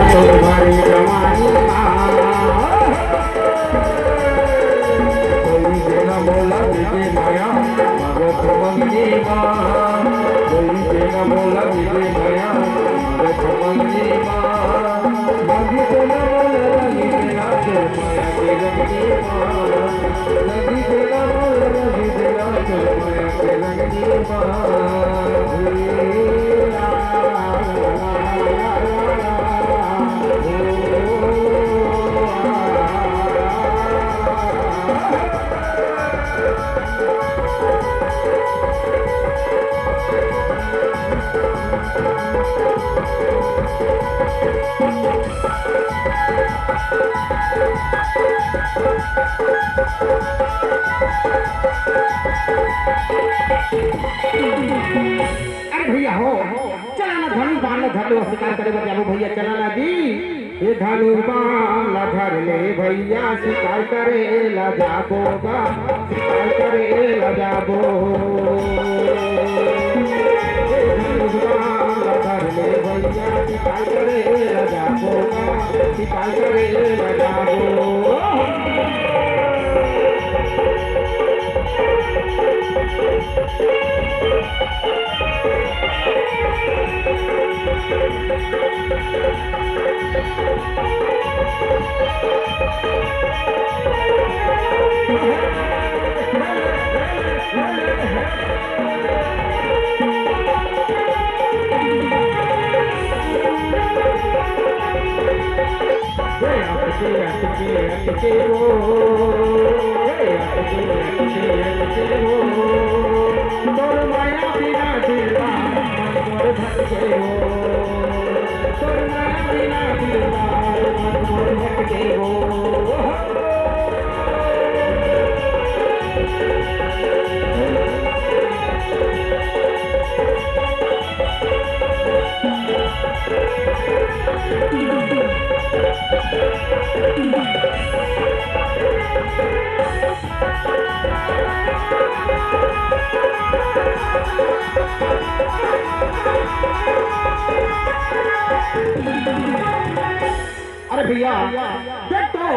भरी जवानी कोई देना बोला दीदी माया भगत मंगनी कोई देना बोला दीदी माया भगत मंगनी लगी देना बोला लगी देना तो माया के रंगी लगी देना बोला लगी देना तो माया के रंगी अरे भैया हो चला ना धनु बाण धर लो शिकार करे बजाबो भैया चला ना जी ये धनु बाण धर ले भैया शिकार करे ला जाबो बा शिकार करे ला जाबो धनु बाण धर ले भैया शिकार करे ला जाबो बा शिकार करे ला जाबो अरे भैया देख तो